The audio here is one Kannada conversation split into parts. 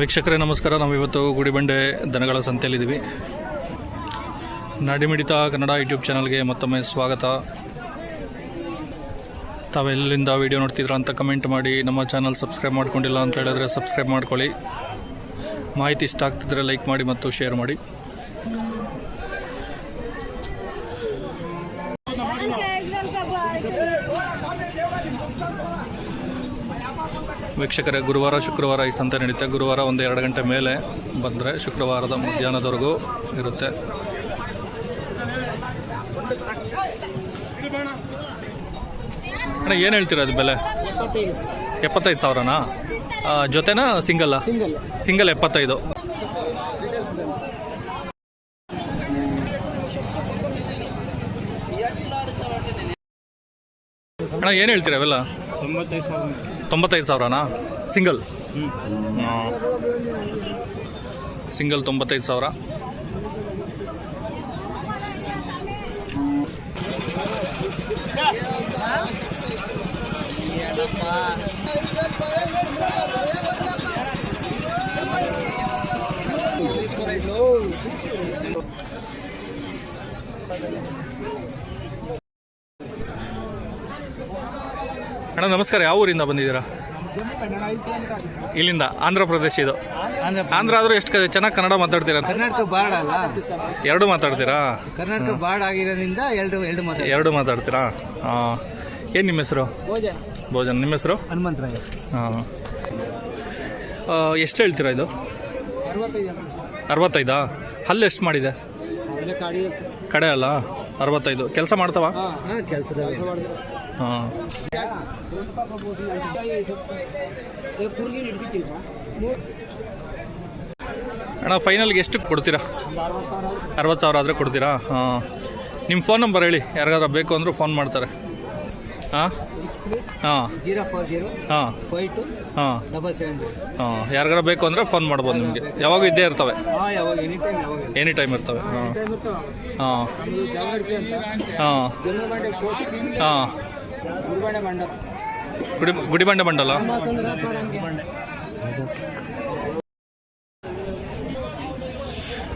ವೀಕ್ಷಕರೇ ನಮಸ್ಕಾರ. ನಾವಿವತ್ತು ಗುಡಿಬಂಡೆ ದನಗಳ ಸಂತೆಯಲ್ಲಿದ್ದೀವಿ. ನಾಡಿಮಿಡಿತ ಕನ್ನಡ ಯೂಟ್ಯೂಬ್ ಚಾನಲ್ಗೆ ಮತ್ತೊಮ್ಮೆ ಸ್ವಾಗತ. ತಾವೆಲ್ಲಿಂದ ವಿಡಿಯೋ ನೋಡ್ತಿದ್ರ ಅಂತ ಕಮೆಂಟ್ ಮಾಡಿ. ನಮ್ಮ ಚಾನಲ್ ಸಬ್ಸ್ಕ್ರೈಬ್ ಮಾಡ್ಕೊಂಡಿಲ್ಲ ಅಂತ ಹೇಳಿದ್ರೆ ಸಬ್ಸ್ಕ್ರೈಬ್ ಮಾಡ್ಕೊಳ್ಳಿ. ಮಾಹಿತಿ ಇಷ್ಟ ಆಗ್ತಿದ್ರೆ ಲೈಕ್ ಮಾಡಿ ಮತ್ತು ಶೇರ್ ಮಾಡಿ. ವೀಕ್ಷಕರೇ, ಗುರುವಾರ ಶುಕ್ರವಾರ ಈ ಸಂತೆ ನಡೀತೆ. ಗುರುವಾರ 1-2 ಗಂಟೆ ಮೇಲೆ ಬಂದರೆ ಶುಕ್ರವಾರದ ಮಧ್ಯಾಹ್ನದವರೆಗೂ ಇರುತ್ತೆ. ಅಣ್ಣ ಏನು ಹೇಳ್ತೀರಾ ಅದು ಬೆಲೆ? 75,000ನಾ? ಜೊತೆನಾ ಸಿಂಗಲ್ಲ? ಸಿಂಗಲ್ 75. ಅಣ್ಣ ಏನು ಹೇಳ್ತೀರಾ ಅವೆಲ್ಲ? 95,000ನಾ? ಸಿಂಗಲ್? ಸಿಂಗಲ್ 95,000. ಅಣ್ಣ ನಮಸ್ಕಾರ. ಯಾವ ಊರಿಂದ ಬಂದಿದ್ದೀರಾ? ಇಲ್ಲಿಂದ? ಆಂಧ್ರ ಪ್ರದೇಶ. ಇದು ಆಂಧ್ರ ಆದರೂ ಎಷ್ಟು ಚೆನ್ನಾಗಿ ಕನ್ನಡ ಮಾತಾಡ್ತೀರಾ? ಕರ್ನಾಟಕ ಬಾರ್ಡ್ ಅಲ್ಲ, ಎರಡು ಮಾತಾಡ್ತೀರಾ? ಕರ್ನಾಟಕ ಬಾರ್ಡ್ ಆಗಿರೋದ್ರಿಂದ ಎರಡು ಮಾತಾಡ್ತೀರಾ? ಹಾಂ. ಏನು ನಿಮ್ಮ ಹೆಸರು? ಭೋಜನ್. ನಿಮ್ಮ ಹೆಸರು? ಹನುಮಂತರಾಯ. ಹಾಂ. ಎಷ್ಟು ಹೇಳ್ತೀರಾ ಇದು? 65. ಹಲ್ಲು ಎಷ್ಟು ಮಾಡಿದೆ? ಕಡೆ ಅಲ್ಲ? 65. ಕೆಲಸ ಮಾಡ್ತಾವ? ಹಾಂ. ಅಣ್ಣ ಫೈನಲ್ಗೆ ಎಷ್ಟು ಕೊಡ್ತೀರಾ? 60,000 ಆದರೆ ಕೊಡ್ತೀರಾ? ಹಾಂ. ನಿಮ್ಮ ಫೋನ್ ನಂಬರ್ ಹೇಳಿ, ಯಾರಿಗಾದ್ರೂ ಬೇಕು ಅಂದರೂ ಫೋನ್ ಮಾಡ್ತಾರೆ. ಹಾಂ ಹಾಂ ಹಾಂ ಹಾಂ ಹಾಂ. ಯಾರಿಗಾರ ಬೇಕು ಅಂದರೆ ಫೋನ್ ಮಾಡ್ಬೋದು. ನಿಮಗೆ ಯಾವಾಗ ಇದ್ದೇ ಇರ್ತವೆ? ಎನಿ ಟೈಮ್ ಇರ್ತವೆ. ಹಾಂ ಹಾಂ ಹಾಂ ಹಾಂ. ಗುಡಿಬಂಡೆ ಮಂಡಲ.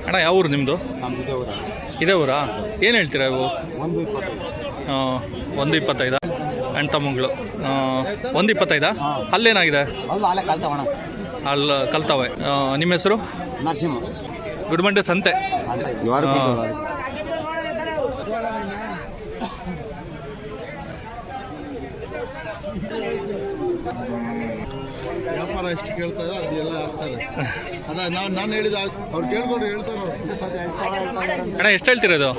ಅಣ್ಣ ಯಾವ ಊರು ನಿಮ್ಮದು? ಇದೇ ಊರಾ? ಏನು ಹೇಳ್ತೀರಾ ಇವು? 125. ಅಂಟಮಂಗ್ಳು. 125. ಅಲ್ಲೇನಾಗಿದೆ? ಅಲ್ಲಿ ಕಲ್ತವೆ. ನಿಮ್ಮ ಹೆಸರು? ನರಸಿಂಹ. ಗುಡಿಬಂಡೆ ಸಂತೆ. ವ್ಯಾಪಾರ ಎಷ್ಟು ಕೇಳ್ತಾರೆ ಅದೆಲ್ಲ ಆಗ್ತಾರೆ. ಅದ ನಾನು ಹೇಳಿದ ಅವ್ರು ಕೇಳ್ಕೊಂಡು ಹೇಳ್ತಾರೆ. ಅಣ್ಣ ಎಷ್ಟು ಹೇಳ್ತೀರಾ ಇದು?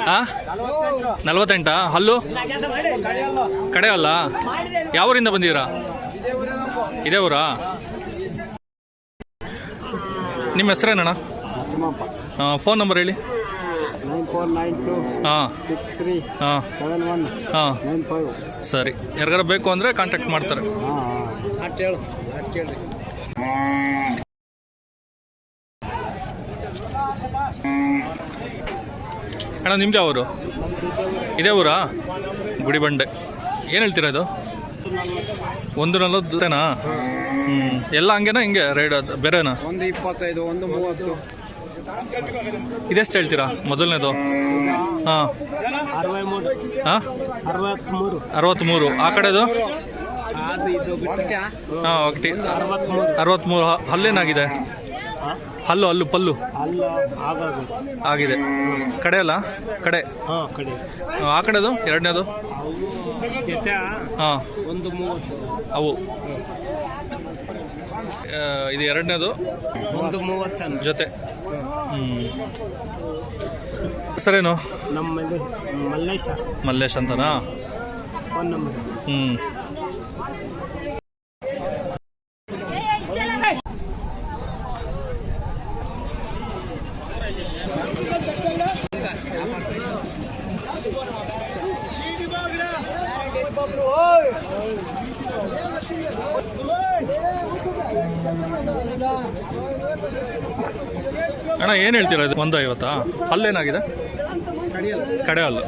ಹಾಂ 48. ಹಲ್ಲು ಕಡೆ ಅಲ್ಲ? ಯಾವ ಊರಿಂದ ಬಂದಿದ್ದೀರಾ? ಇದೇ ಊರಾ? ನಿಮ್ಮ ಹೆಸರೇನಣ್ಣ? ಫೋನ್ ನಂಬರ್ ಹೇಳಿ. 9492 ಹಾಂ 63 ಹಾಂ 71 ಹಾಂ 95. ಸರಿ. ಯಾರಿಗಾರ ಬೇಕು ಅಂದರೆ ಕಾಂಟ್ಯಾಕ್ಟ್ ಮಾಡ್ತಾರೆ. ಅಣ್ಣ ನಿಮ್ದು ಯಾವ ಊರು? ಇದೇ ಊರಾ? ಗುಡಿಬಂಡೆ. ಏನು ಹೇಳ್ತೀರಾ ಇದು? 140 ಎಲ್ಲ ಹಂಗೇನಾ? ಹಿಂಗೆ ರೇಟ್ ಬೇರೆನಾ? 125, 130. ಇದೆಷ್ಟು ಹೇಳ್ತೀರಾ ಮೊದಲನೇದು? ಹಾಂ ಹಾಂ 63. ಆ ಕಡೆದು? ಹಾಂ 63. ಹಲ್ಲೇನಾಗಿದೆ? ಹಲ್ಲು ಪಲ್ಲು ಆಗಿದೆ. ಕಡೆ ಅಲ್ಲ? ಕಡೆ. ಆ ಕಡೆದು ಎರಡನೇದು? ಹಾಂ ಅವು. ಇದು ಎರಡನೇದು 130 ಜೊತೆ. ಸರೇನು? ಮಲ್ಲೇಶ್ ಅಂತನಾ? ಅಣ್ಣ ಏನು ಹೇಳ್ತೀರಾ ಇದು? 150. ಅಲ್ಲೇನಾಗಿದೆ? ಕಡೆ ಅಲ್ಲ.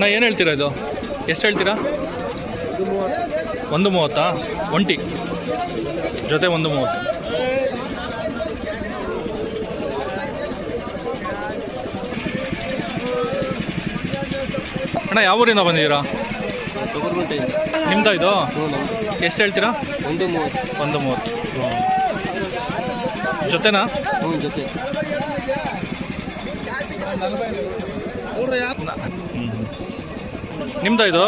ಅಣ್ಣ ಏನು ಹೇಳ್ತೀರಾ ಇದು? ಎಷ್ಟು ಹೇಳ್ತೀರಾ? 130 ಒಂಟಿ ಜೊತೆ 130. ಅಣ್ಣ ಯಾವ ಊರಿಂದ ಬಂದಿದ್ದೀರಾ? ನಿಮ್ದಾ ಇದು? ಎಷ್ಟು ಹೇಳ್ತೀರಾ? 130. ಜೊತೆನಾ? ಜೊತೆ. ನಿಮ್ದಾ ಇದು?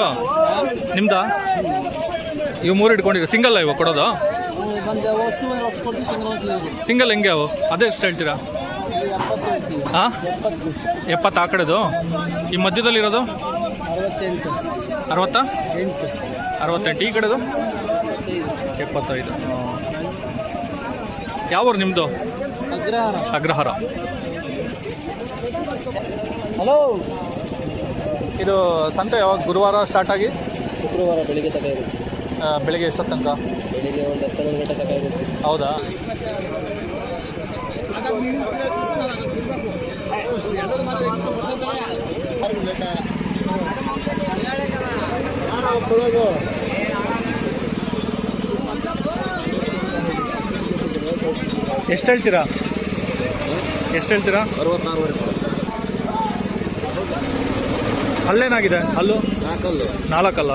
ನಿಮ್ದಾ? ಇವು 3 ಇಟ್ಕೊಂಡಿರಿ. ಸಿಂಗಲ್ ಇವು ಕೊಡೋದು? ಸಿಂಗಲ್ ಹೆಂಗೆ ಅವು? ಅದೇ ಎಷ್ಟು ಹೇಳ್ತೀರಾ? ಹಾಂ 70 ಆ ಕಡೆದು. ಈ ಮಧ್ಯದಲ್ಲಿರೋದು 68. ಈ ಕಡೆದು 75. ಯಾವ ಊರು ನಿಮ್ಮದು? ಅಗ್ರಹಾರ. ಹಲೋ. ಇದು ಸಂತೆ ಯಾವಾಗ? ಗುರುವಾರ ಸ್ಟಾರ್ಟ್ ಆಗಿ ಶುಕ್ರವಾರ ಬೆಳಿಗ್ಗೆ ತಗೊಂಡು ಬೆಳಿಗ್ಗೆ ಎಷ್ಟೊತ್ತು ತನಕ? ಬೆಳಿಗ್ಗೆ ಒಂದು 10 ಗಂಟೆ ತಗೊಂಡು. ಹೌದಾ? ಎಷ್ಟು ಹೇಳ್ತೀರಾ? 66. ಅಲ್ಲೇನಾಗಿದೆ? ಅಲ್ಲೂ 4 ಅಲ್ಲ?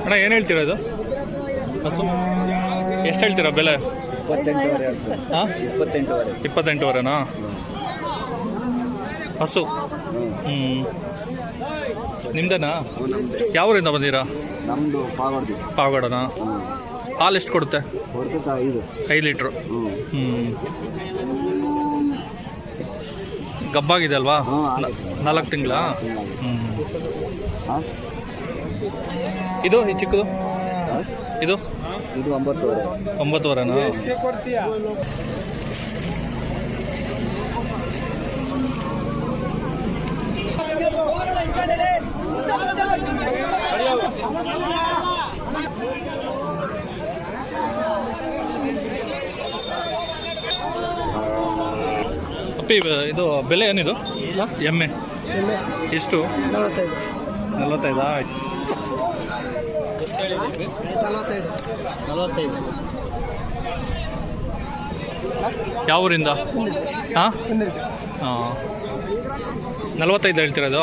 ಅಣ್ಣ ಏನು ಹೇಳ್ತೀರಾ ಇದು? ಹಸು ಎಷ್ಟು ಹೇಳ್ತೀರಾ ಬೆಲೆ? 28. ಹಾಂ 28ವರೆನಾ? ಹಸು ನಿಮ್ದೇನಾ? ಯಾವ ಊರಿಂದ ಬಂದಿರಾ? ನಮ್ಮದು ಪಾವಗಡನಾ? ಹಾಲು ಎಷ್ಟು ಕೊಡುತ್ತೆ? 5 ಲೀಟ್ರು. ಗಬ್ಬಾಗಿದೆ ಅಲ್ವಾ? 4 ತಿಂಗಳ. ಇದು ಈ ಚಿಕ್ಕದು ಇದು 9ವರೆನಾ? ಅಪ್ಪಿ ಇದು ಬೆಲೆ ಏನಿದು? ಎಮ್ಮೆ ಎಷ್ಟು? 45. ಯಾವ ಊರಿಂದ? ಹಾಂ 45 ಹೇಳ್ತಿರೋದು?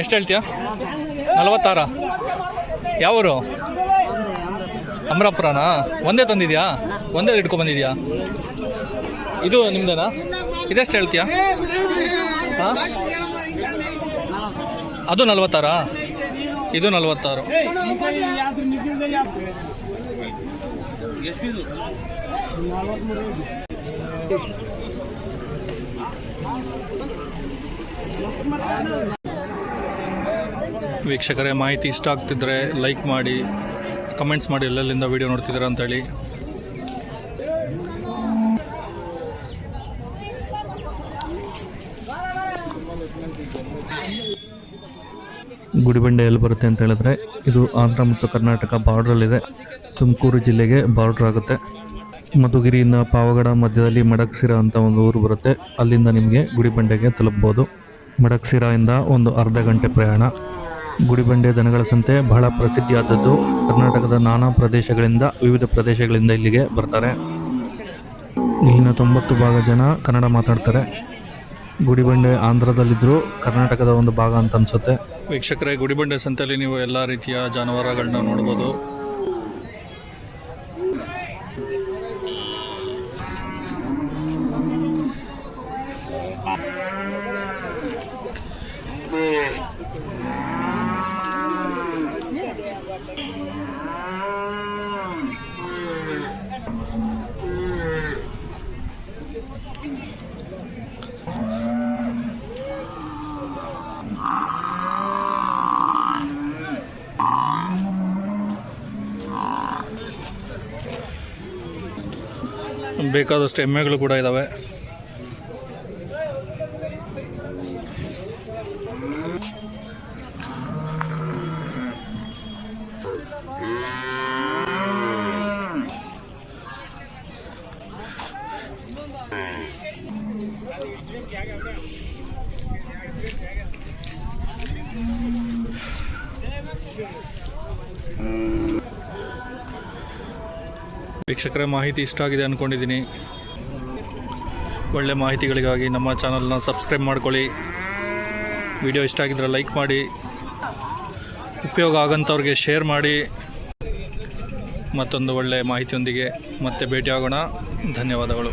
ಎಷ್ಟು ಹೇಳ್ತೀಯ? 46. ಯಾವೂರು? ಅಮರಾಪುರನಾ? ಒಂದೇ ತಂದಿದ್ಯಾ? ಒಂದೇ ಇಟ್ಕೊಂಡ್ಬಂದಿದ್ಯಾ? ಇದು ನಿಮ್ದೇನಾ? ಇದೆಷ್ಟು ಹೇಳ್ತೀಯಾ? ಹಾಂ ಅದು 46. ಇದು 46. ವೀಕ್ಷಕರೇ, ಮಾಹಿತಿ ಇಷ್ಟ ಆಗ್ತಿದ್ರೆ ಲೈಕ್ ಮಾಡಿ, ಕಮೆಂಟ್ಸ್ ಮಾಡಿ ಎಲ್ಲೆಲ್ಲಿಂದ ವಿಡಿಯೋ ನೋಡ್ತಿದ್ದೀರಾ ಅಂತೇಳಿ. ಗುಡಿಬಂಡೆ ಎಲ್ಲಿ ಬರುತ್ತೆ ಅಂತ ಹೇಳಿದ್ರೆ, ಇದು ಆಂಧ್ರ ಮತ್ತು ಕರ್ನಾಟಕ ಬಾರ್ಡ್ರಲ್ಲಿದೆ. ತುಮಕೂರು ಜಿಲ್ಲೆಗೆ ಬಾರ್ಡ್ರ್ ಆಗುತ್ತೆ. ಮಧುಗಿರಿಯಿಂದ ಪಾವಗಡ ಮಧ್ಯದಲ್ಲಿ ಮಡಕ್ಸಿರ ಅಂತ ಒಂದು ಊರು ಬರುತ್ತೆ. ಅಲ್ಲಿಂದ ನಿಮಗೆ ಗುಡಿಬಂಡೆಗೆ ತಲುಪ್ಬೋದು. ಮಡಕ್ಸಿರಾಯಿಂದ ಒಂದು ಅರ್ಧ ಗಂಟೆ ಪ್ರಯಾಣ. ಗುಡಿಬಂಡೆ ದನಗಳ ಸಂತೆ ಬಹಳ ಪ್ರಸಿದ್ಧಿಯಾದದ್ದು. ಕರ್ನಾಟಕದ ನಾನಾ ಪ್ರದೇಶಗಳಿಂದ, ವಿವಿಧ ಪ್ರದೇಶಗಳಿಂದ ಇಲ್ಲಿಗೆ ಬರ್ತಾರೆ. ಇಲ್ಲಿನ 90 ಭಾಗ ಜನ ಕನ್ನಡ ಮಾತಾಡ್ತಾರೆ. ಗುಡಿಬಂಡೆ ಆಂಧ್ರದಲ್ಲಿದ್ದರೂ ಕರ್ನಾಟಕದ ಒಂದು ಭಾಗ ಅಂತ ಅನಿಸುತ್ತೆ. ವೀಕ್ಷಕರೇ, ಗುಡಿಬಂಡೆ ಸಂತೆಯಲ್ಲಿ ನೀವು ಎಲ್ಲ ರೀತಿಯ ಜಾನುವಾರುಗಳನ್ನ ನೋಡ್ಬೋದು. ಬೇಕಾದಷ್ಟು ಎಮ್ಮೆಗಳು ಕೂಡ ಇದ್ದಾವೆ. ವೀಕ್ಷಕರೇ, ಮಾಹಿತಿ ಇಷ್ಟ ಆಗಿದೆ ಅಂದ್ಕೊಂಡಿದ್ದೀನಿ. ಒಳ್ಳೆ ಮಾಹಿತಿಗಳಿಗಾಗಿ ನಮ್ಮ ಚಾನಲ್ನ ಸಬ್ಸ್ಕ್ರೈಬ್ ಮಾಡ್ಕೊಳ್ಳಿ. ವಿಡಿಯೋ ಇಷ್ಟ ಆಗಿದ್ರೆ ಲೈಕ್ ಮಾಡಿ, ಉಪಯೋಗ ಆಗೋಂಥವ್ರಿಗೆ ಶೇರ್ ಮಾಡಿ. ಮತ್ತೊಂದು ಒಳ್ಳೆಯ ಮಾಹಿತಿಯೊಂದಿಗೆ ಮತ್ತೆ ಭೇಟಿಯಾಗೋಣ. ಧನ್ಯವಾದಗಳು.